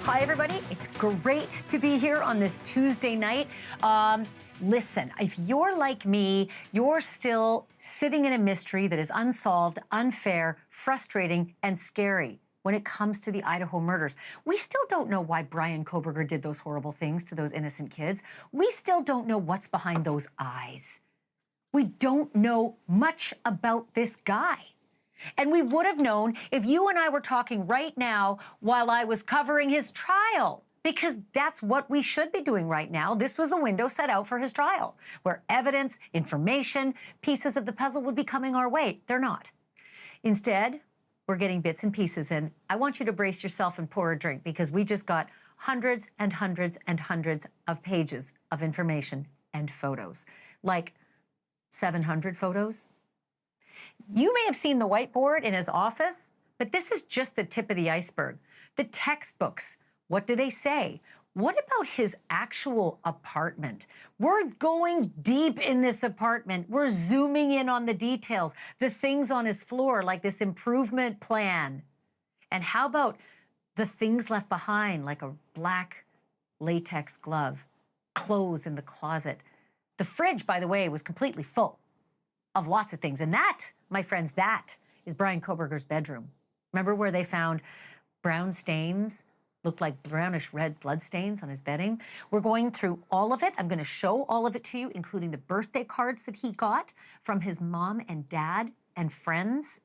Hi, everybody. It's great to be here on this Tuesday night. Listen, if you're like me, you're still sitting in a mystery that is unsolved, unfair, frustrating, and scary when it comes to the Idaho murders. We still don't know why Bryan Kohberger did those horrible things to those innocent kids. We still don't know what's behind those eyes. We don't know much about this guy. And we would have known if you and I were talking right now while I was covering his trial, because that's what we should be doing right now. This was the window set out for his trial, where evidence, information, pieces of the puzzle would be coming our way. They're not. Instead, we're getting bits and pieces, and I want you to brace yourself and pour a drink, because we just got hundreds and hundreds and hundreds of pages of information and photos, like 700 photos. You may have seen the whiteboard in his office, but this is just the tip of the iceberg. The textbooks, what do they say? What about his actual apartment? We're going deep in this apartment. We're zooming in on the details, the things on his floor, like this improvement plan. And how about the things left behind, like a black latex glove, clothes in the closet? The fridge, by the way, was completely full of lots of things. And that, my friends, that is Bryan Kohberger's bedroom. Remember where they found brown stains, looked like brownish red blood stains on his bedding? We're going through all of it. I'm going to show all of it to you, including the birthday cards that he got from his mom and dad and friends,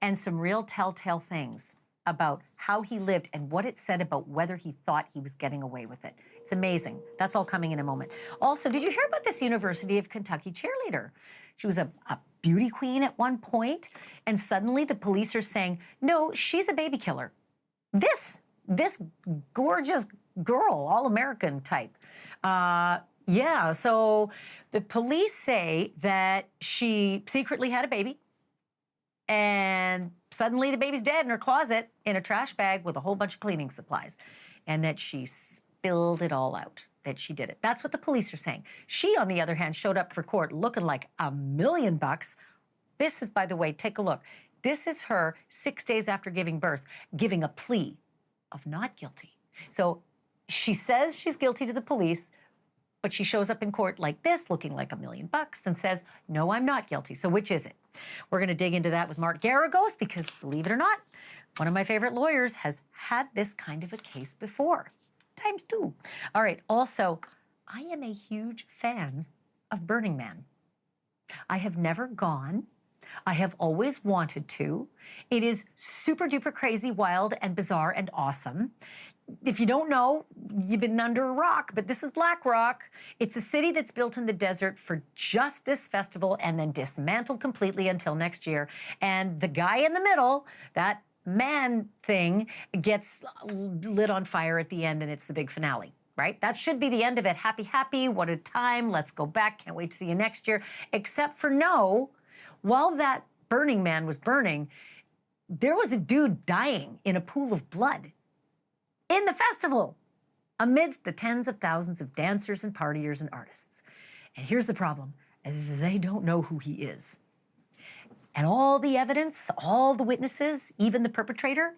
and some real telltale things about how he lived and what it said about whether he thought he was getting away with it. It's amazing. That's all coming in a moment. Also, did you hear about this University of Kentucky cheerleader? She was a beauty queen at one point, and suddenly the police are saying, no, she's a baby killer. This gorgeous girl, all-American type. Yeah, so the police say that she secretly had a baby, and suddenly the baby's dead in her closet in a trash bag with a whole bunch of cleaning supplies, and that she spilled it all out, that she did it. That's what the police are saying. She, on the other hand, showed up for court looking like $1 million. This is, by the way, take a look. This is her 6 days after giving birth, giving a plea of not guilty. So she says she's guilty to the police, but she shows up in court like this, looking like $1 million, and says, no, I'm not guilty. So which is it? We're going to dig into that with Geragos, because believe it or not, one of my favorite lawyers has had this kind of a case before. ×2. All right. Also, I am a huge fan of Burning Man. I have never gone. I have always wanted to. It is super duper crazy, wild and bizarre and awesome. If you don't know, you've been under a rock, but this is Black Rock. It's a city that's built in the desert for just this festival and then dismantled completely until next year. And the guy in the middle, that man thing, gets lit on fire at the end, and it's the big finale, right? That should be the end of it. Happy, happy, what a time. Let's go back. Can't wait to see you next year. Except for no, while that Burning Man was burning, there was a dude dying in a pool of blood in the festival amidst the tens of thousands of dancers and partiers and artists. And here's the problem. They don't know who he is. And all the evidence, all the witnesses, even the perpetrator,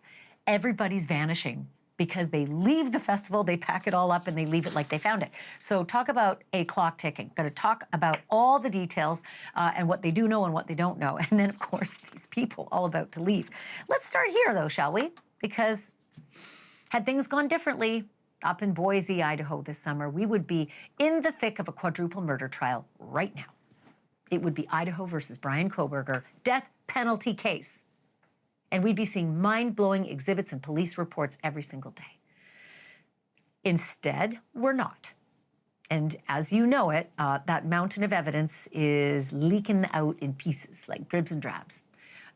everybody's vanishing because they leave the festival, they pack it all up, and they leave it like they found it. So talk about a clock ticking. Going to talk about all the details and what they do know and what they don't know. And then, of course, these people all about to leave. Let's start here, though, shall we? Because had things gone differently up in Boise, Idaho this summer, we would be in the thick of a quadruple murder trial right now. It would be Idaho versus Bryan Kohberger, death penalty case. And we'd be seeing mind-blowing exhibits and police reports every single day. Instead, we're not. And as you know it, that mountain of evidence is leaking out in pieces, like dribs and drabs.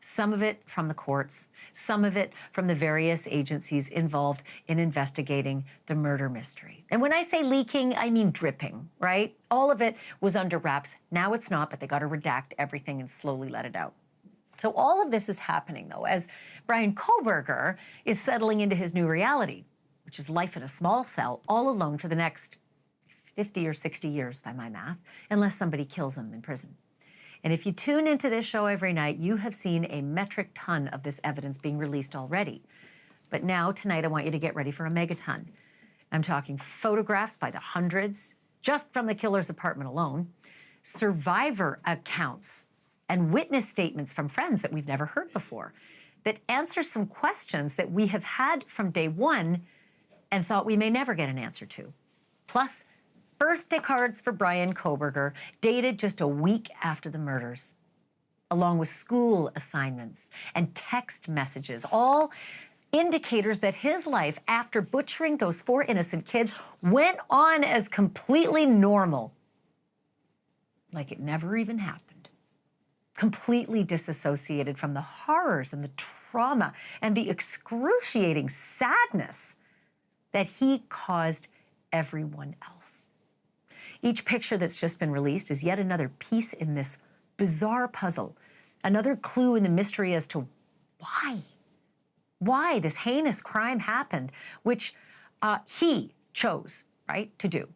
Some of it from the courts, some of it from the various agencies involved in investigating the murder mystery. And when I say leaking, I mean dripping, right? All of it was under wraps. Now it's not, but they got to redact everything and slowly let it out. So all of this is happening, though, as Bryan Kohberger is settling into his new reality, which is life in a small cell, all alone for the next 50 or 60 years, by my math, unless somebody kills him in prison. And if you tune into this show every night, you have seen a metric ton of this evidence being released already. But now, tonight, I want you to get ready for a megaton. I'm talking photographs by the hundreds, just from the killer's apartment alone, survivor accounts, and witness statements from friends that we've never heard before that answer some questions that we have had from day one and thought we may never get an answer to. Plus, birthday cards for Bryan Kohberger, dated just a week after the murders, along with school assignments and text messages, all indicators that his life, after butchering those 4 innocent kids, went on as completely normal, like it never even happened. Completely disassociated from the horrors and the trauma and the excruciating sadness that he caused everyone else. Each picture that's just been released is yet another piece in this bizarre puzzle, another clue in the mystery as to why this heinous crime happened, which he chose, right, to do,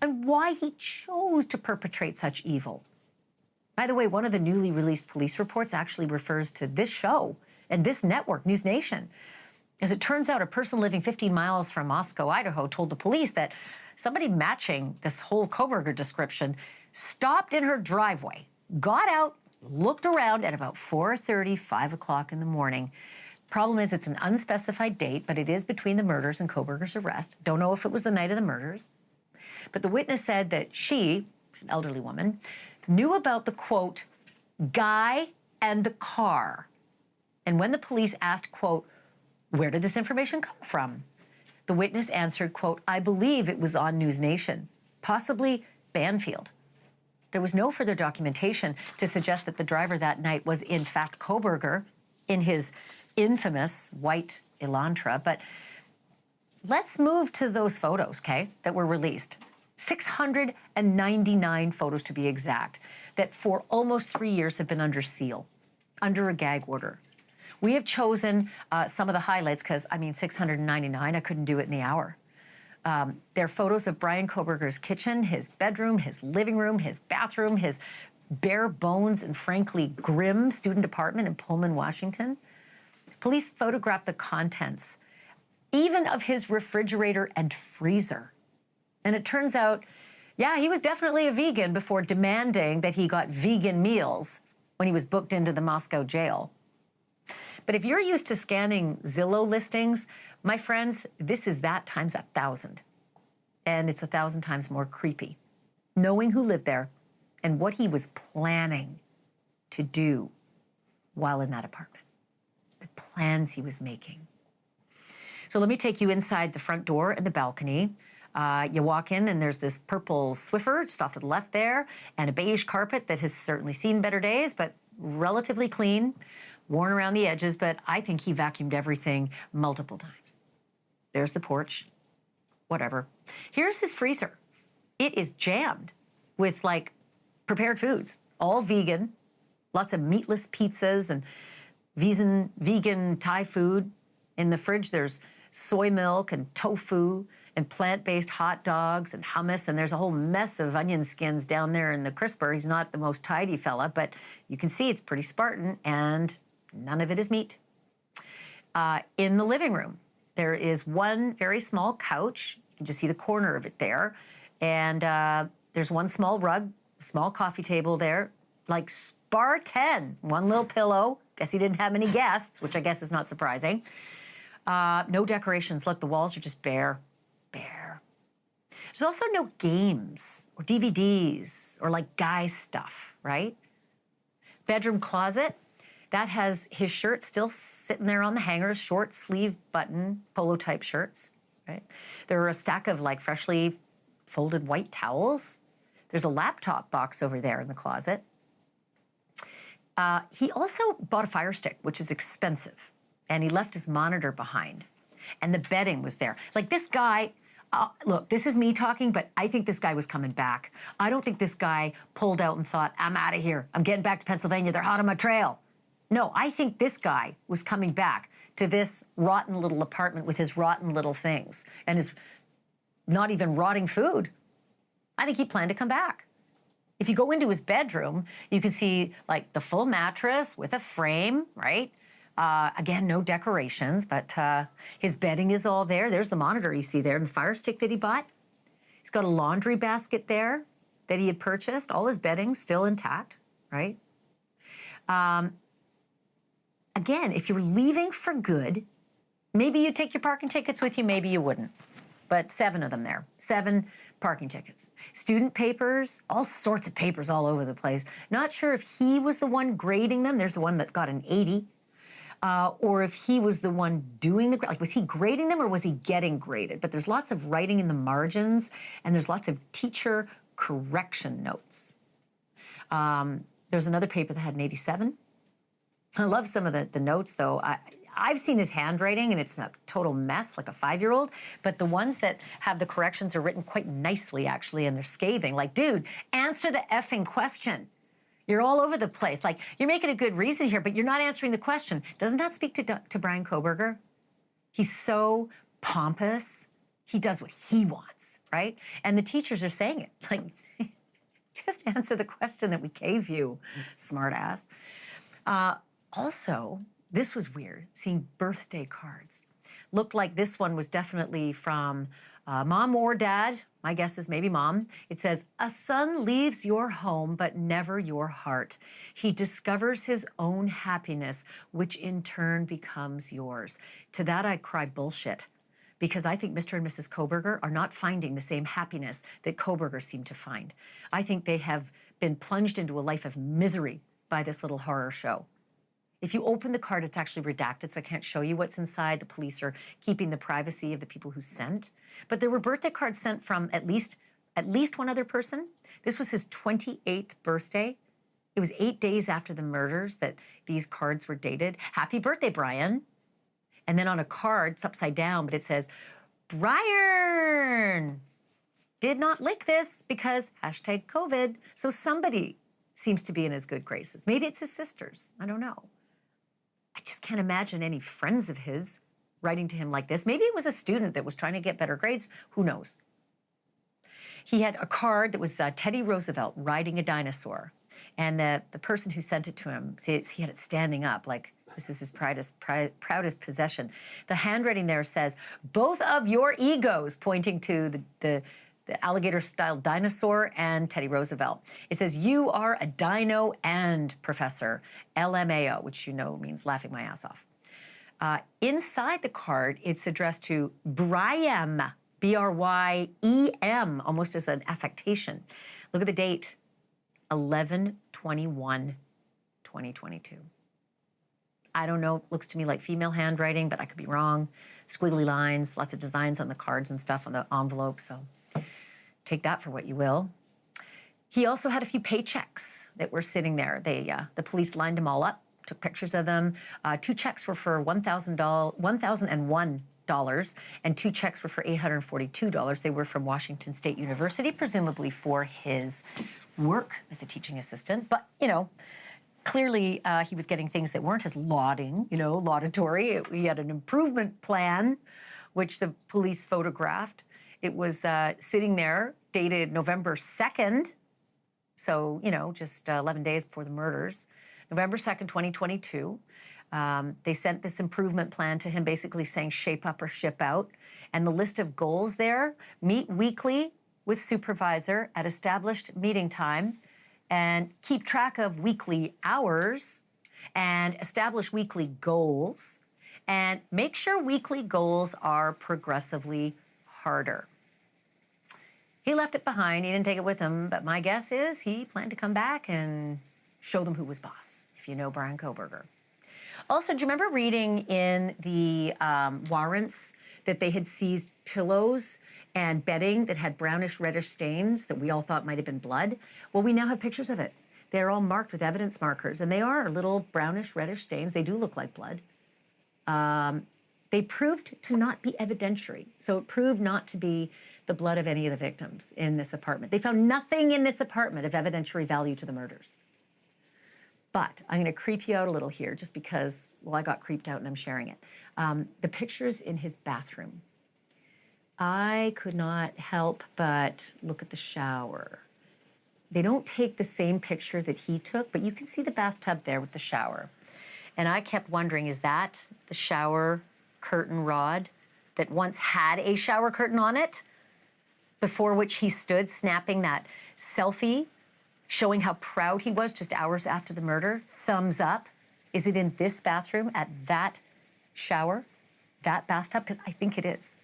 and why he chose to perpetrate such evil. By the way, one of the newly released police reports actually refers to this show and this network, NewsNation. As it turns out, a person living 15 miles from Moscow, Idaho, told the police that somebody matching this whole Kohberger description stopped in her driveway, got out, looked around at about 4:30, 5 o'clock in the morning. Problem is, it's an unspecified date, but it is between the murders and Kohberger's arrest. Don't know if it was the night of the murders. But the witness said that she, an elderly woman, knew about the, quote, guy and the car. And when the police asked, quote, where did this information come from? The witness answered, quote, I believe it was on NewsNation, possibly Banfield. There was no further documentation to suggest that the driver that night was in fact Kohberger in his infamous white Elantra. But let's move to those photos, okay, that were released. 699 photos to be exact, that for almost 3 years have been under seal, under a gag order. We have chosen some of the highlights because, 699, I couldn't do it in the hour. They're photos of Bryan Kohberger's kitchen, his bedroom, his living room, his bathroom, his bare bones and frankly grim student apartment in Pullman, Washington. Police photographed the contents, even of his refrigerator and freezer. And it turns out, yeah, he was definitely a vegan before demanding that he got vegan meals when he was booked into the Moscow jail. But if you're used to scanning Zillow listings, my friends, this is that times 1,000. And it's 1,000 times more creepy, knowing who lived there and what he was planning to do while in that apartment, the plans he was making. So let me take you inside the front door and the balcony. You walk in and there's this purple Swiffer just off to the left there and a beige carpet that has certainly seen better days, but relatively clean, worn around the edges, but I think he vacuumed everything multiple times. There's the porch, whatever. Here's his freezer. It is jammed with like prepared foods, all vegan, lots of meatless pizzas and vegan Thai food. In the fridge, there's soy milk and tofu and plant-based hot dogs and hummus, and there's a whole mess of onion skins down there in the crisper. He's not the most tidy fella, but you can see it's pretty Spartan, and none of it is meat. In the living room, there is one very small couch. You can just see the corner of it there. And there's one small rug, small coffee table there, like Spartan. One little pillow. Guess he didn't have many guests, which I guess is not surprising. No decorations. Look, the walls are just bare. There's also no games or DVDs or like guy stuff, right? Bedroom closet, that has his shirt still sitting there on the hangers, short sleeve button, polo type shirts, right? There are a stack of like freshly folded white towels. There's a laptop box over there in the closet. He also bought a Fire Stick, which is expensive, and he left his monitor behind. And the bedding was there. Like this guy, look, this is me talking, but I think this guy was coming back. I don't think this guy pulled out and thought, I'm out of here. I'm getting back to Pennsylvania. They're hot on my trail. No, I think this guy was coming back to this rotten little apartment with his rotten little things and his not even rotting food. I think he planned to come back. If you go into his bedroom, you can see like the full mattress with a frame, right? Again, no decorations, but his bedding is all there. There's the monitor you see there, and the fire stick that he bought. He's got a laundry basket there that he had purchased. All his bedding still intact, right? Again, if you're leaving for good, maybe you take your parking tickets with you, maybe you wouldn't. But 7 of them there, 7 parking tickets. Student papers, all sorts of papers all over the place. Not sure if he was the one grading them. There's the one that got an 80. Or if he was the one doing the, like, was he grading them or was he getting graded? But there's lots of writing in the margins, and there's lots of teacher correction notes. There's another paper that had an 87. I love some of the notes, though. I've seen his handwriting, and it's a total mess, like a 5-year-old, but the ones that have the corrections are written quite nicely, actually, and they're scathing. Like, dude, answer the effing question. You're all over the place. Like, you're making a good reason here, but you're not answering the question. Doesn't that speak to Bryan Kohberger? He's so pompous. He does what he wants, right? And the teachers are saying it. Like, just answer the question that we gave you, smartass. Also, this was weird, seeing birthday cards. Looked like this one was definitely from mom or dad. My guess is maybe mom. It says, "A son leaves your home, but never your heart. He discovers his own happiness, which in turn becomes yours." To that, I cry bullshit, because I think Mr. and Mrs. Kohberger are not finding the same happiness that Kohberger seemed to find. I think they have been plunged into a life of misery by this little horror show. If you open the card, it's actually redacted, so I can't show you what's inside. The police are keeping the privacy of the people who sent. But there were birthday cards sent from at least one other person. This was his 28th birthday. It was 8 days after the murders that these cards were dated. "Happy birthday, Bryan." And then on a card, it's upside down, but it says, "Bryan did not lick this because #COVID." So somebody seems to be in his good graces. Maybe it's his sisters. I don't know. I just can't imagine any friends of his writing to him like this. Maybe it was a student that was trying to get better grades. Who knows? He had a card that was Teddy Roosevelt riding a dinosaur. And the person who sent it to him, see, he had it standing up, like this is his proudest possession. The handwriting there says, "Both of your egos," pointing to the alligator-style dinosaur and Teddy Roosevelt. It says, "You are a dino and professor," LMAO, which you know means laughing my ass off. Inside the card, it's addressed to Bryan, Brym, almost as an affectation. Look at the date, 11/21/2022. I don't know, looks to me like female handwriting, but I could be wrong. Squiggly lines, lots of designs on the cards and stuff on the envelope, so take that for what you will. He also had a few paychecks that were sitting there. The police lined them all up, took pictures of them. 2 checks were for $1,001, and 2 checks were for $842. They were from Washington State University, presumably for his work as a teaching assistant. But, you know, clearly he was getting things that weren't as laudatory. He had an improvement plan, which the police photographed. It was sitting there, dated November 2nd, so, you know, just 11 days before the murders. November 2nd, 2022. They sent this improvement plan to him, basically saying shape up or ship out. And the list of goals there: meet weekly with supervisor at established meeting time, and keep track of weekly hours, and establish weekly goals, and make sure weekly goals are progressively harder. He left it behind. He didn't take it with him, but my guess is he planned to come back and show them who was boss, if you know Bryan Kohberger. Also, do you remember reading in the warrants that they had seized pillows and bedding that had brownish reddish stains that we all thought might have been blood? Well, we now have pictures of it. They're all marked with evidence markers, and they are little brownish reddish stains. They do look like blood. They proved to not be evidentiary, so it proved not to be the blood of any of the victims in this apartment. They found nothing in this apartment of evidentiary value to the murders. But I'm going to creep you out a little here just because, well, I got creeped out and I'm sharing it. The pictures in his bathroom. I could not help but look at the shower. They don't take the same picture that he took, but you can see the bathtub there with the shower. And I kept wondering, is that the shower curtain rod that once had a shower curtain on it, before which he stood snapping that selfie, showing how proud he was just hours after the murder? Thumbs up. Is it in this bathroom at that shower, that bathtub? Because I think it is.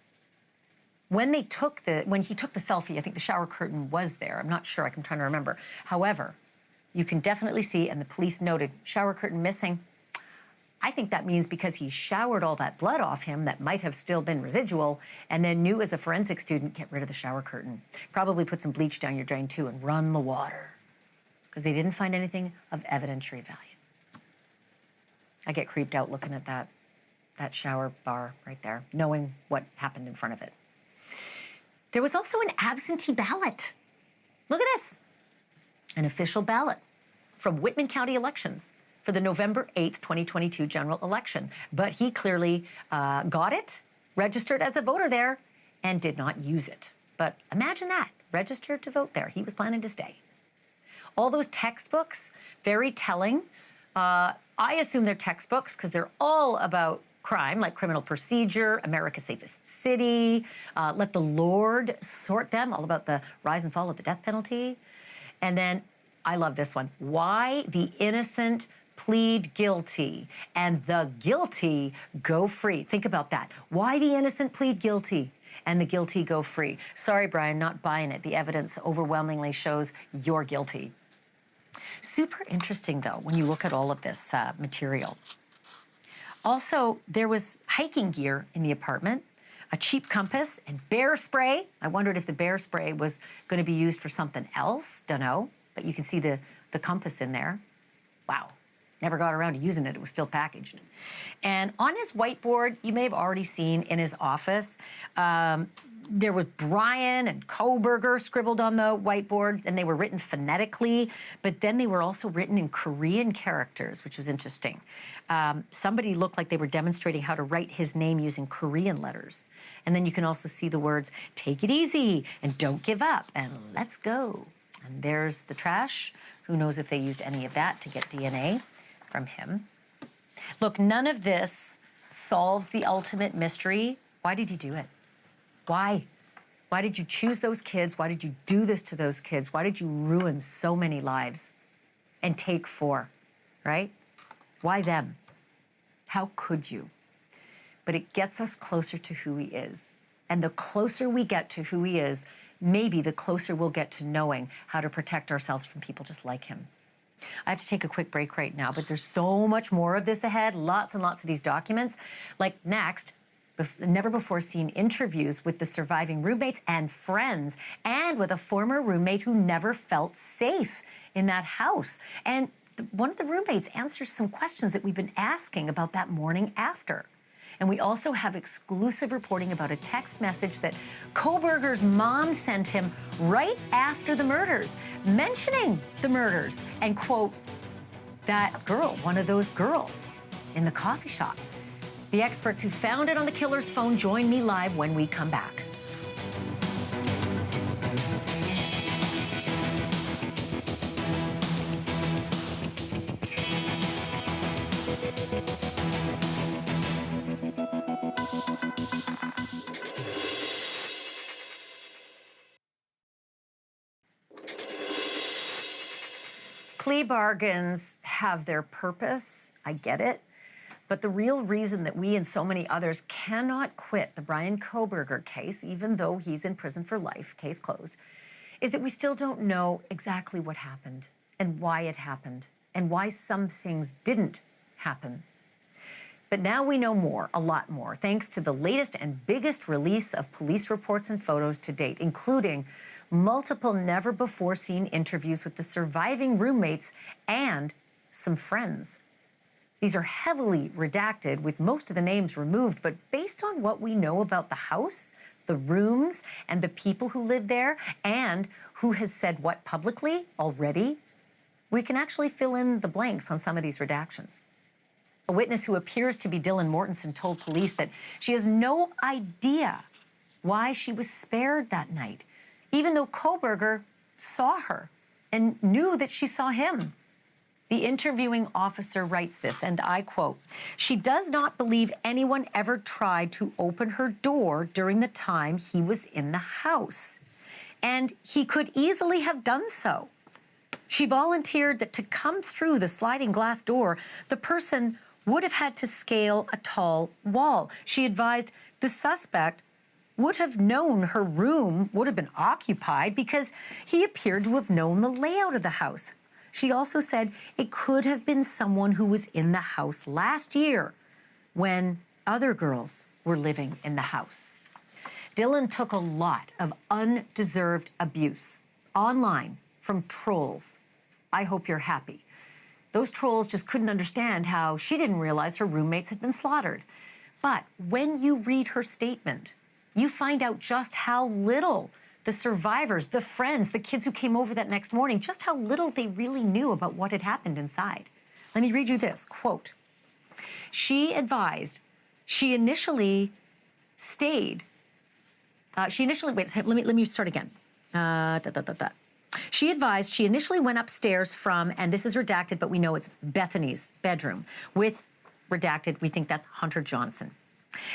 When he took the selfie, I think the shower curtain was there. I'm not sure, I'm trying to remember. However, you can definitely see, and the police noted, shower curtain missing. I think that means because he showered all that blood off him that might have still been residual, and then knew as a forensic student, get rid of the shower curtain. Probably put some bleach down your drain too and run the water, because they didn't find anything of evidentiary value. I get creeped out looking at that shower bar right there, knowing what happened in front of it. There was also an absentee ballot. Look at this. An official ballot from Whitman County Elections for the November 8th, 2022 general election. But he clearly got it, registered as a voter there, and did not use it. But imagine that, registered to vote there. He was planning to stay. All those textbooks, very telling. I assume they're textbooks because they're all about crime, like criminal procedure, America's Safest City, Let the Lord Sort Them, all about the rise and fall of the death penalty. And then, I love this one, Why the Innocent Plead Guilty and the Guilty Go Free. Think about that. Why the innocent plead guilty and the guilty go free. Sorry, Brian, not buying it. The evidence overwhelmingly shows you're guilty. Super interesting, though, when you look at all of this material. Also, there was hiking gear in the apartment, a cheap compass, and bear spray. I wondered if the bear spray was going to be used for something else. Don't know, but you can see the compass in there. Wow, never got around to using it. It was still packaged. And on his whiteboard, you may have already seen in his office, there was Bryan and Kohberger scribbled on the whiteboard, and they were written phonetically, but then they were also written in Korean characters, which was interesting. Somebody looked like they were demonstrating how to write his name using Korean letters. And then you can also see the words, take it easy, and don't give up, and let's go. And there's the trash. Who knows if they used any of that to get DNA from him. Look, none of this solves the ultimate mystery. Why did he do it? Why? Why did you choose those kids? Why did you do this to those kids? Why did you ruin so many lives and take 4, right? Why them? How could you? But it gets us closer to who he is. And the closer we get to who he is, maybe the closer we'll get to knowing how to protect ourselves from people just like him. I have to take a quick break right now, but there's so much more of this ahead, lots and lots of these documents. Like next, never-before-seen interviews with the surviving roommates and friends, and with a former roommate who never felt safe in that house. And one of the roommates answers some questions that we've been asking about that morning after. And we also have exclusive reporting about a text message that Kohberger's mom sent him right after the murders, mentioning the murders and, quote, that girl, one of those girls in the coffee shop. The experts who found it on the killer's phone join me live when we come back. Plea bargains have their purpose. I get it. But the real reason that we and so many others cannot quit the Bryan Kohberger case, even though he's in prison for life, case closed, is that we still don't know exactly what happened and why it happened and why some things didn't happen. But now we know more, a lot more, thanks to the latest and biggest release of police reports and photos to date, including multiple never-before-seen interviews with the surviving roommates and some friends. These are heavily redacted, with most of the names removed, but based on what we know about the house, the rooms, and the people who live there, and who has said what publicly already, we can actually fill in the blanks on some of these redactions. A witness who appears to be Dylan Mortensen told police that she has no idea why she was spared that night, even though Kohberger saw her and knew that she saw him. The interviewing officer writes this, and I quote, "She does not believe anyone ever tried to open her door during the time he was in the house. And he could easily have done so. She volunteered that to come through the sliding glass door, the person would have had to scale a tall wall. She advised the suspect would have known her room would have been occupied because he appeared to have known the layout of the house. She also said it could have been someone who was in the house last year when other girls were living in the house." Dylan took a lot of undeserved abuse online from trolls. I hope you're happy. Those trolls just couldn't understand how she didn't realize her roommates had been slaughtered. But when you read her statement, you find out just how little the survivors, the friends, the kids who came over that next morning, just how little they really knew about what had happened inside. Let me read you this, quote, "She advised she initially stayed, wait, let me start again. She advised she initially went upstairs from, and this is redacted, but we know it's Bethany's bedroom, with redacted, we think that's Hunter Johnson.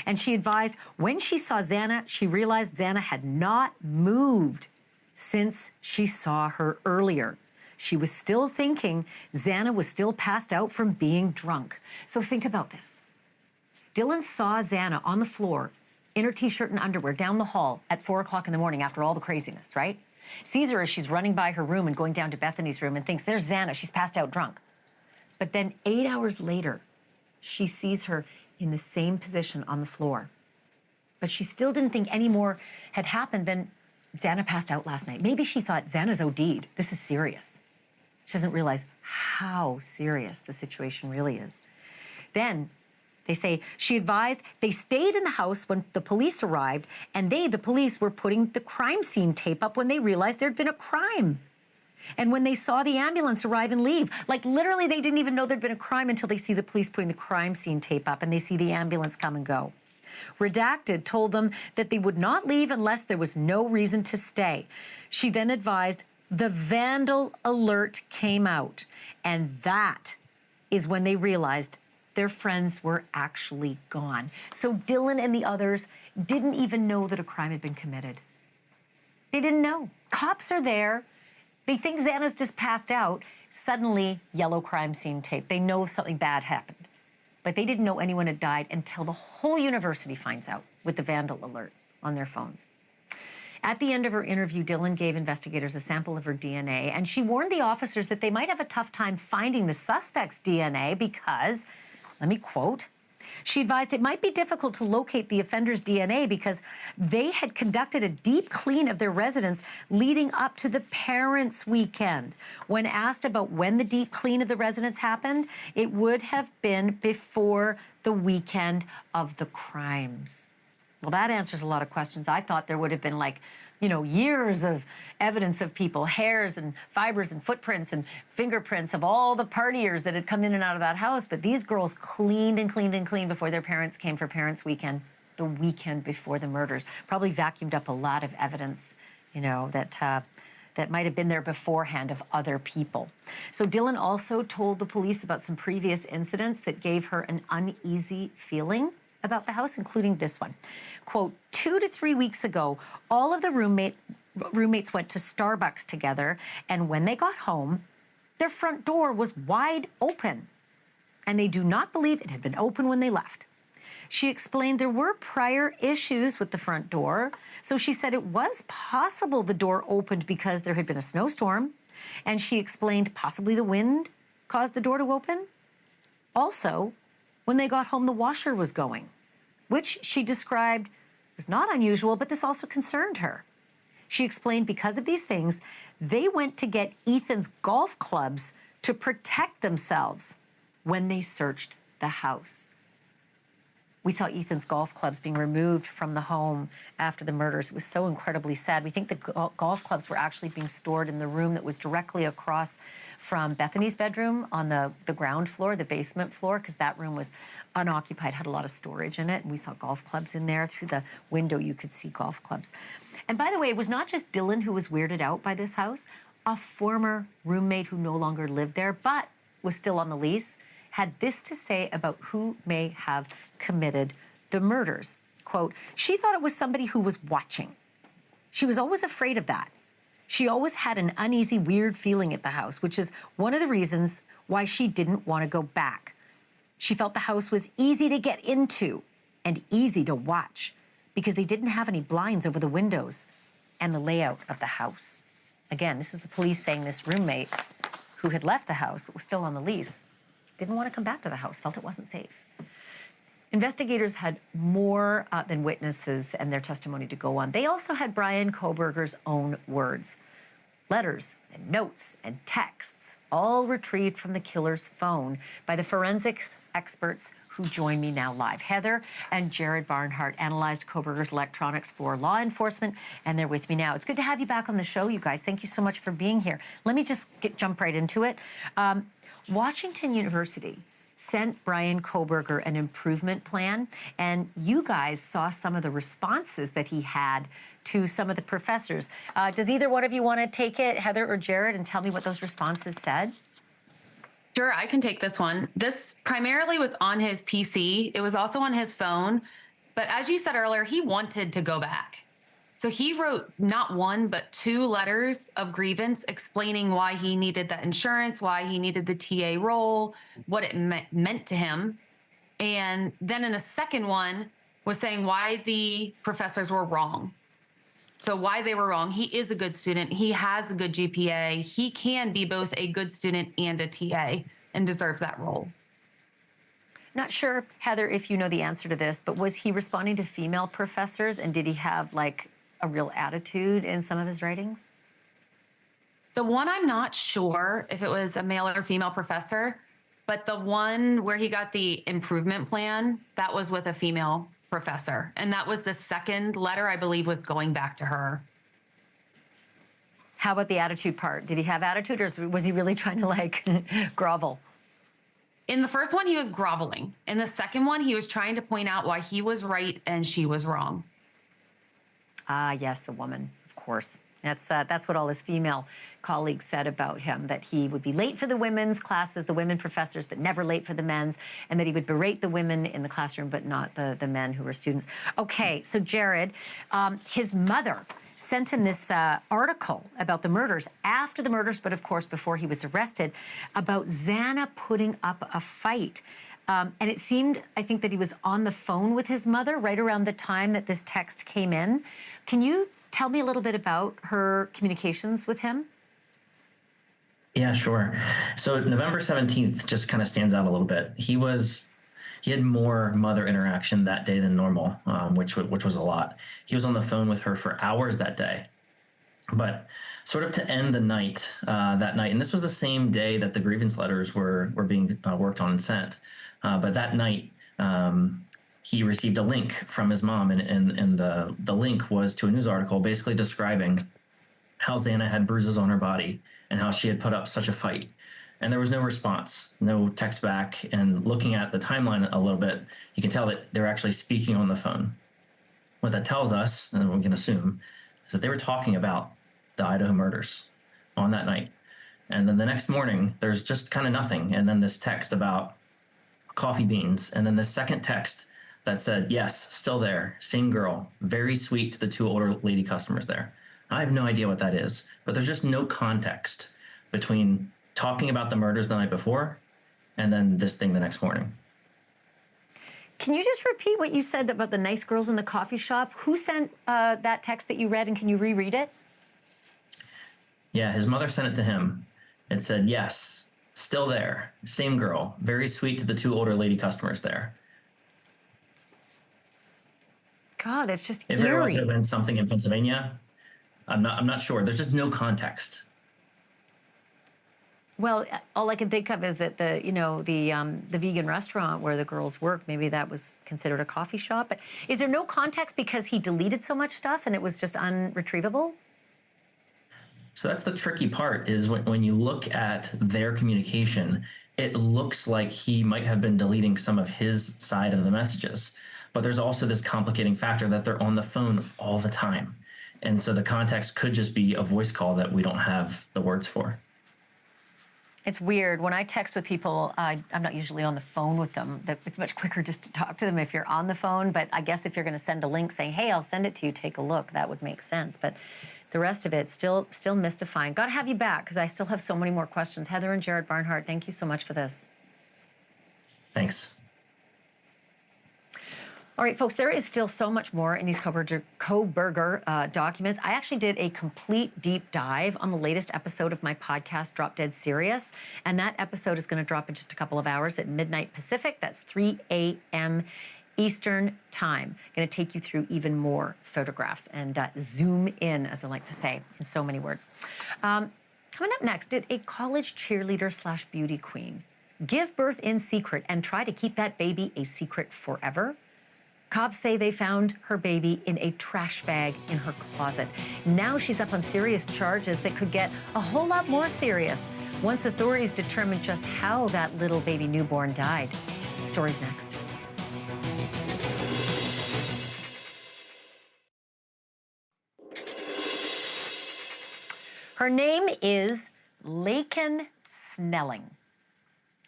And she advised when she saw Xana, she realized Xana had not moved since she saw her earlier. She was still thinking Xana was still passed out from being drunk." So think about this. Dylan saw Xana on the floor in her t-shirt and underwear down the hall at 4 o'clock in the morning after all the craziness, right? Sees her as she's running by her room and going down to Bethany's room and thinks, there's Xana, she's passed out drunk. But then 8 hours later, she sees her in the same position on the floor. But she still didn't think any more had happened than Xana passed out last night. Maybe she thought, Xana's OD'd. This is serious. She doesn't realize how serious the situation really is. Then they say she advised they stayed in the house when the police arrived, and the police, were putting the crime scene tape up when they realized there'd been a crime. And when they saw the ambulance arrive and leave, like literally they didn't even know there'd been a crime until they see the police putting the crime scene tape up and they see the ambulance come and go. Redacted told them that they would not leave unless there was no reason to stay. She then advised the vandal alert came out, and that is when they realized their friends were actually gone. So Dylan and the others didn't even know that a crime had been committed. They didn't know. Cops are there. They think Xana's just passed out. Suddenly, yellow crime scene tape. They know something bad happened. But they didn't know anyone had died until the whole university finds out with the vandal alert on their phones. At the end of her interview, Dylan gave investigators a sample of her DNA, and she warned the officers that they might have a tough time finding the suspect's DNA because, let me quote, she advised it might be difficult to locate the offender's DNA because they had conducted a deep clean of their residence leading up to the parents' weekend. When asked about when the deep clean of the residence happened, it would have been before the weekend of the crimes. Well, that answers a lot of questions. I thought there would have been years of evidence of people, hairs and fibers and footprints and fingerprints of all the partiers that had come in and out of that house. But these girls cleaned and cleaned and cleaned before their parents came for Parents' Weekend, the weekend before the murders. Probably vacuumed up a lot of evidence, that might have been there beforehand of other people. So Dylan also told the police about some previous incidents that gave her an uneasy feeling about the house, including this one. Quote, 2 to 3 weeks ago, all of the roommates went to Starbucks together, and when they got home, their front door was wide open, and they do not believe it had been open when they left. She explained there were prior issues with the front door, so she said it was possible the door opened because there had been a snowstorm, and she explained possibly the wind caused the door to open. Also, when they got home, the washer was going, which she described was not unusual, but this also concerned her. She explained because of these things, they went to get Ethan's golf clubs to protect themselves when they searched the house. We saw Ethan's golf clubs being removed from the home after the murders. It was so incredibly sad. We think the golf clubs were actually being stored in the room that was directly across from Bethany's bedroom on the ground floor, the basement floor, because that room was unoccupied, had a lot of storage in it, and we saw golf clubs in there. Through the window, you could see golf clubs. And by the way, it was not just Dylan who was weirded out by this house. A former roommate who no longer lived there, but was still on the lease, had this to say about who may have committed the murders. Quote, she thought it was somebody who was watching. She was always afraid of that. She always had an uneasy, weird feeling at the house, which is one of the reasons why she didn't want to go back. She felt the house was easy to get into and easy to watch because they didn't have any blinds over the windows and the layout of the house. Again, this is the police saying this roommate who had left the house but was still on the lease didn't want to come back to the house, felt it wasn't safe. Investigators had more than witnesses and their testimony to go on. They also had Bryan Kohberger's own words. Letters and notes and texts, all retrieved from the killer's phone by the forensics experts who join me now live. Heather and Jared Barnhart analyzed Kohberger's electronics for law enforcement, and they're with me now. It's good to have you back on the show, you guys. Thank you so much for being here. Let me just jump right into it. Washington University sent Bryan Kohberger an improvement plan, and you guys saw some of the responses that he had to some of the professors. Does either one of you want to take it, Heather or Jared, and tell me what those responses said? Sure, I can take this one. This primarily was on his PC. It was also on his phone. But as you said earlier, he wanted to go back. So he wrote not one, but 2 letters of grievance explaining why he needed that insurance, why he needed the TA role, what it meant to him. And then in a second one was saying why the professors were wrong. So why they were wrong. He is a good student. He has a good GPA. He can be both a good student and a TA and deserves that role. Not sure, Heather, if you know the answer to this, but was he responding to female professors, and did he have like a real attitude in some of his writings? The one, I'm not sure if it was a male or female professor, but the one where he got the improvement plan, that was with a female professor. And that was the second letter, I believe, was going back to her. How about the attitude part? Did he have attitude, or was he really trying to like grovel? In the first one, he was groveling. In the second one, he was trying to point out why he was right and she was wrong. Ah, yes, the woman, of course. That's what all his female colleagues said about him, that he would be late for the women's classes, the women professors, but never late for the men's, and that he would berate the women in the classroom, but not the men who were students. Okay, so Jared, his mother sent him this article about the murders, after the murders, but of course before he was arrested, about Xana putting up a fight. And it seemed, I think, that he was on the phone with his mother right around the time that this text came in. Can you tell me a little bit about her communications with him? Yeah, sure. So November 17th just kind of stands out a little bit. He had more mother interaction that day than normal, which was a lot. He was on the phone with her for hours that day. But sort of to end the night, that night, and this was the same day that the grievance letters were being worked on and sent. But that night, he received a link from his mom, and the link was to a news article basically describing how Xana had bruises on her body and how she had put up such a fight. And there was no response, no text back. And looking at the timeline a little bit, you can tell that they're actually speaking on the phone. What that tells us, and we can assume, is that they were talking about the Idaho murders on that night. And then the next morning, there's just kind of nothing. And then this text about coffee beans. And then the second text that said, yes, still there, same girl, very sweet to the 2 older lady customers there. I have no idea what that is, but there's just no context between talking about the murders the night before and then this thing the next morning. Can you just repeat what you said about the nice girls in the coffee shop? Who sent that text that you read, and can you reread it? Yeah, his mother sent it to him. It said, yes, still there, same girl, very sweet to the 2 older lady customers there. God, that's just If eerie. there could have been something in Pennsylvania, I'm not sure. There's just no context. Well, all I can think of is that the vegan restaurant where the girls work, maybe that was considered a coffee shop. But is there no context because he deleted so much stuff and it was just unretrievable? So that's the tricky part, is when you look at their communication, it looks like he might have been deleting some of his side of the messages. But there's also this complicating factor that they're on the phone all the time. And so the context could just be a voice call that we don't have the words for. It's weird. When I text with people, I'm not usually on the phone with them. It's much quicker just to talk to them if you're on the phone. But I guess if you're going to send a link saying, hey, I'll send it to you, take a look, that would make sense. But the rest of it, still mystifying. Got to have you back because I still have so many more questions. Heather and Jared Barnhart, thank you so much for this. Thanks. All right, folks, there is still so much more in these Kohberger documents. I actually did a complete deep dive on the latest episode of my podcast, Drop Dead Serious, and that episode is going to drop in just a couple of hours at midnight Pacific. That's 3 a.m. Eastern time. Going to take you through even more photographs and zoom in, as I like to say, in so many words. Coming up next, did a college cheerleader / beauty queen give birth in secret and try to keep that baby a secret forever? Cops say they found her baby in a trash bag in her closet. Now she's up on serious charges that could get a whole lot more serious once authorities determine just how that little baby newborn died. Stories next. Her name is Laken Snelling.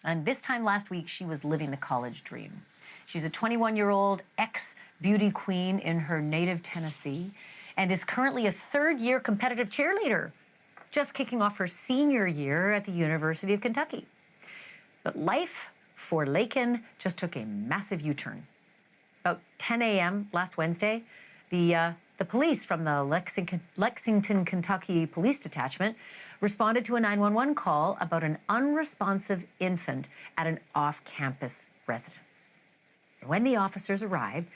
And this time last week, she was living the college dream. She's a 21-year-old ex-beauty queen in her native Tennessee and is currently a third-year competitive cheerleader, just kicking off her senior year at the University of Kentucky. But life for Laken just took a massive U-turn. About 10 a.m. last Wednesday, the police from the Lexington, Kentucky Police Detachment responded to a 911 call about an unresponsive infant at an off-campus residence. When the officers arrived,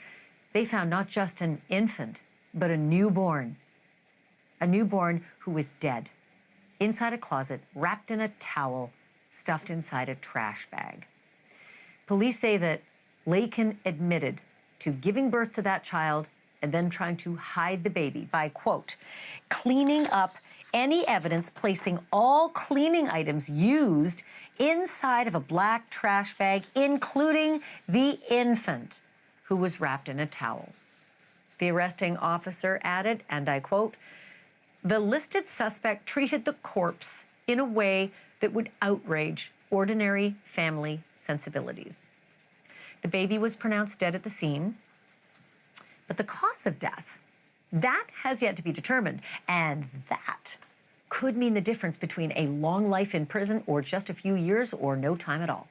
they found not just an infant, but a newborn who was dead, inside a closet, wrapped in a towel, stuffed inside a trash bag. Police say that Laken admitted to giving birth to that child and then trying to hide the baby by, quote, cleaning up any evidence, placing all cleaning items used inside of a black trash bag, including the infant, who was wrapped in a towel. The arresting officer added, and I quote, the listed suspect treated the corpse in a way that would outrage ordinary family sensibilities. The baby was pronounced dead at the scene, but the cause of death, that has yet to be determined, and that could mean the difference between a long life in prison or just a few years or no time at all.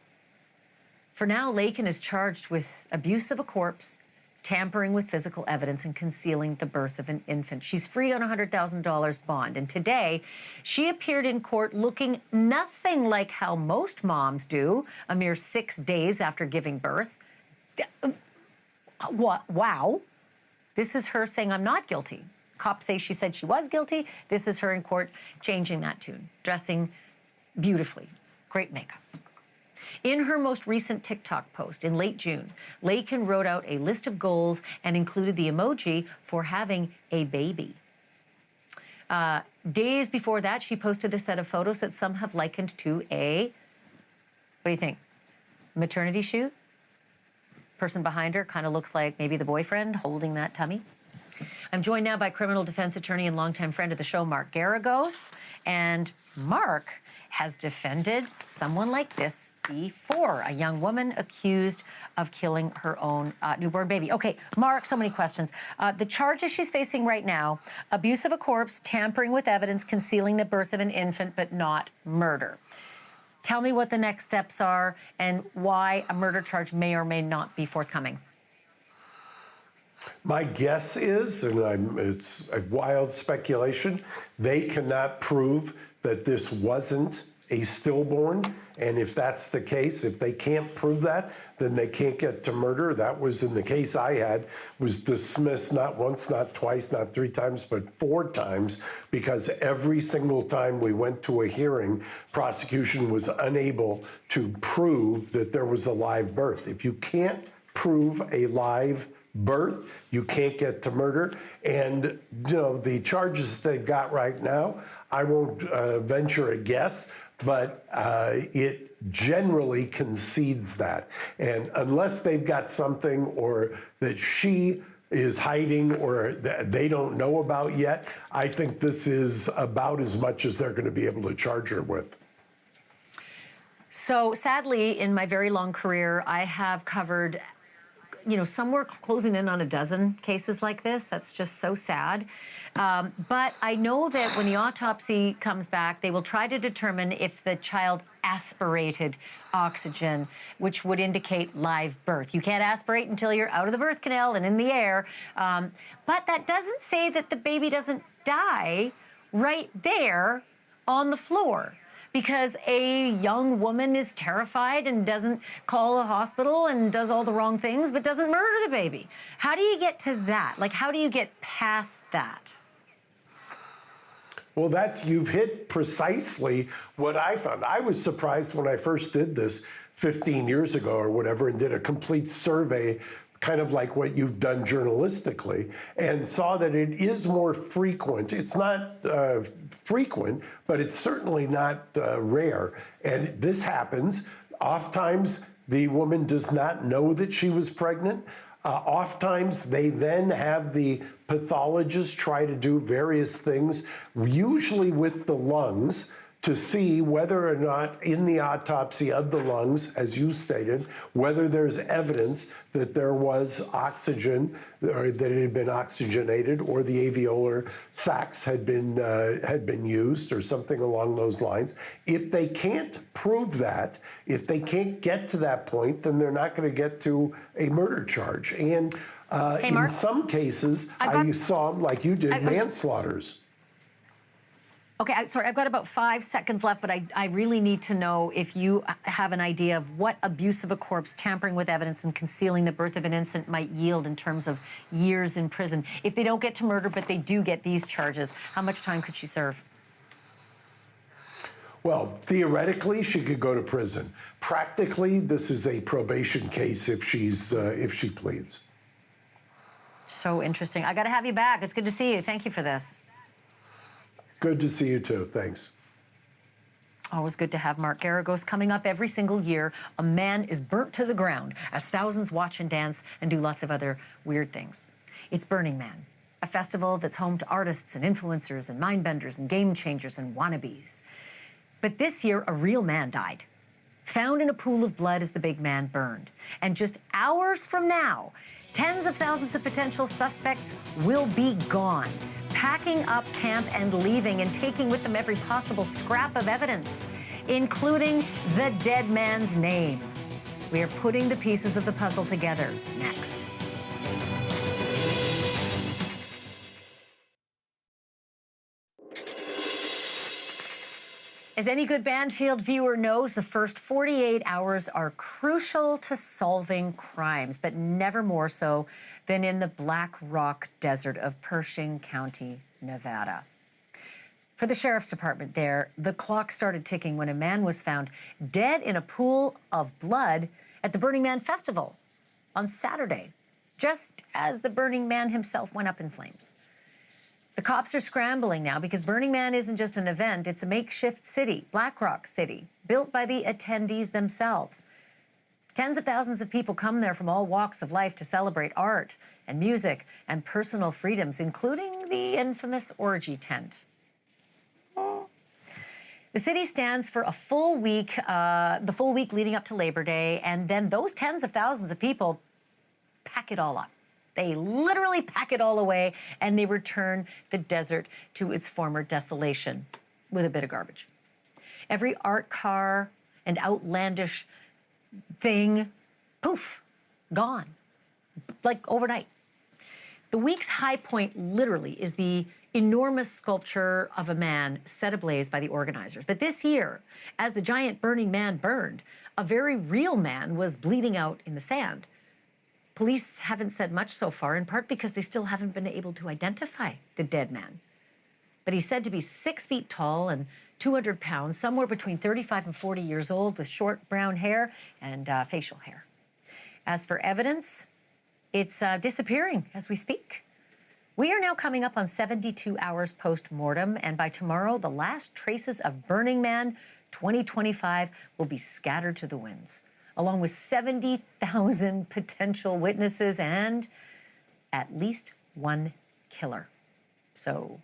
For now, Laken is charged with abuse of a corpse, tampering with physical evidence, and concealing the birth of an infant. She's free on a $100,000 bond, and today she appeared in court looking nothing like how most moms do a mere 6 days after giving birth. What? Wow. This is her saying, I'm not guilty. Cops say she said she was guilty. This is her in court changing that tune, dressing beautifully. Great makeup. In her most recent TikTok post in late June, Laken wrote out a list of goals and included the emoji for having a baby. Days before that, she posted a set of photos that some have likened to a, what do you think, maternity shoot? Person behind her kind of looks like maybe the boyfriend holding that tummy. I'm joined now by criminal defense attorney and longtime friend of the show, Mark Geragos. And Mark has defended someone like this before, a young woman accused of killing her own newborn baby. Okay, Mark, so many questions. The charges she's facing right now, abuse of a corpse, tampering with evidence, concealing the birth of an infant, but not murder. Tell me what the next steps are and why a murder charge may or may not be forthcoming. My guess is, and it's a wild speculation, they cannot prove that this wasn't a stillborn. And if that's the case, if they can't prove that, then they can't get to murder. That was in the case I had, was dismissed not once, not twice, not 3 times, but 4 times, because every single time we went to a hearing, prosecution was unable to prove that there was a live birth. If you can't prove a live birth, you can't get to murder. And, you know, the charges that they've got right now, I won't venture a guess, but it generally concedes that. And unless they've got something or that she is hiding or that they don't know about yet, I think this is about as much as they're going to be able to charge her with. So sadly, in my very long career, I have covered, somewhere closing in on a dozen cases like this. That's just so sad. But I know that when the autopsy comes back, they will try to determine if the child aspirated oxygen, which would indicate live birth. You can't aspirate until you're out of the birth canal and in the air. But that doesn't say that the baby doesn't die right there on the floor, because a young woman is terrified and doesn't call a hospital and does all the wrong things, but doesn't murder the baby. How do you get to that? Like, how do you get past that? Well, you've hit precisely what I found. I was surprised when I first did this 15 years ago or whatever, and did a complete survey, kind of like what you've done journalistically, and saw that it is more frequent. It's not frequent, but it's certainly not rare. And this happens. Oftentimes, the woman does not know that she was pregnant. Oftentimes, they then have the pathologist try to do various things, usually with the lungs, to see whether or not in the autopsy of the lungs, as you stated, whether there's evidence that there was oxygen, or that it had been oxygenated, or the alveolar sacs had been used, or something along those lines. If they can't prove that, if they can't get to that point, then they're not going to get to a murder charge. And in some cases, I saw, like you did, manslaughters. Okay, sorry, I've got about 5 seconds left, but I really need to know if you have an idea of what abuse of a corpse, tampering with evidence, and concealing the birth of an infant might yield in terms of years in prison. If they don't get to murder, but they do get these charges, how much time could she serve? Well, theoretically, she could go to prison. Practically, this is a probation case if she pleads. So interesting. I got to have you back. It's good to see you. Thank you for this. Good to see you too. Thanks. Always good to have Mark Geragos. Coming up every single year, a man is burnt to the ground as thousands watch and dance and do lots of other weird things. It's Burning Man, a festival that's home to artists and influencers and mindbenders and game changers and wannabes. But this year, a real man died, found in a pool of blood as the big man burned. And just hours from now, tens of thousands of potential suspects will be gone, packing up camp and leaving, and taking with them every possible scrap of evidence, including the dead man's name. We are putting the pieces of the puzzle together next. As any good Banfield viewer knows, the first 48 hours are crucial to solving crimes, but never more so than in the Black Rock Desert of Pershing County, Nevada. For the sheriff's department there, the clock started ticking when a man was found dead in a pool of blood at the Burning Man Festival on Saturday, just as the Burning Man himself went up in flames. The cops are scrambling now because Burning Man isn't just an event, it's a makeshift city, Black Rock City, built by the attendees themselves. Tens of thousands of people come there from all walks of life to celebrate art and music and personal freedoms, including the infamous orgy tent. The city stands for a full week, the full week leading up to Labor Day, and then those tens of thousands of people pack it all up. They literally pack it all away, and they return the desert to its former desolation with a bit of garbage. Every art car and outlandish thing, poof, gone, like overnight. The week's high point literally is the enormous sculpture of a man set ablaze by the organizers. But this year, as the giant Burning Man burned, a very real man was bleeding out in the sand. Police haven't said much so far, in part because they still haven't been able to identify the dead man. But he's said to be 6 feet tall and 200 pounds, somewhere between 35 and 40 years old, with short brown hair and facial hair. As for evidence, it's disappearing as we speak. We are now coming up on 72 hours post-mortem, and by tomorrow, the last traces of Burning Man 2025 will be scattered to the winds, along with 70,000 potential witnesses and at least one killer. So,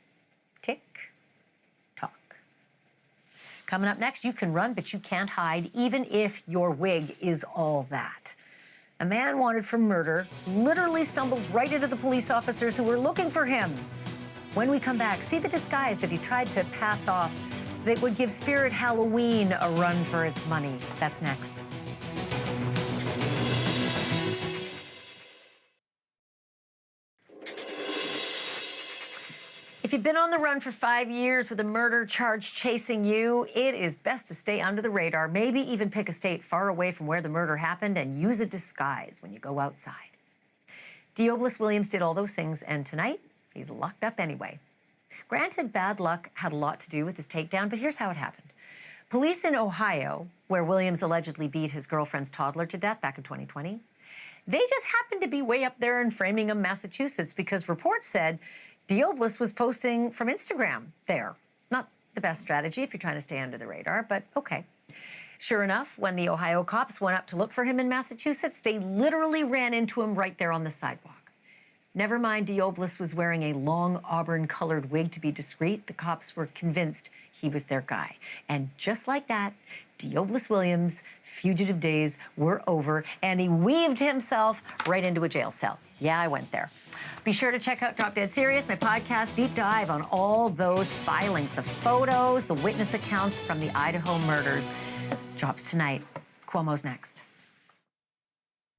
tick, tock. Coming up next, you can run, but you can't hide, even if your wig is all that. A man wanted for murder literally stumbles right into the police officers who were looking for him. When we come back, see the disguise that he tried to pass off that would give Spirit Halloween a run for its money. That's next. If you've been on the run for 5 years with a murder charge chasing you, it is best to stay under the radar, maybe even pick a state far away from where the murder happened and use a disguise when you go outside. Deoblis Williams did all those things, and tonight, he's locked up anyway. Granted, bad luck had a lot to do with his takedown, but here's how it happened. Police in Ohio, where Williams allegedly beat his girlfriend's toddler to death back in 2020, they just happened to be way up there in Framingham, Massachusetts, because reports said Deoblis was posting from Instagram there. Not the best strategy if you're trying to stay under the radar, but okay. Sure enough, when the Ohio cops went up to look for him in Massachusetts, they literally ran into him right there on the sidewalk. Never mind Deoblis was wearing a long auburn-colored wig to be discreet, the cops were convinced he was their guy. And just like that, Deoblis Williams' fugitive days were over, and he weaved himself right into a jail cell. Yeah, I went there. Be sure to check out Drop Dead Serious, my podcast deep dive on all those filings, the photos, the witness accounts from the Idaho murders. Drops tonight. Cuomo's next.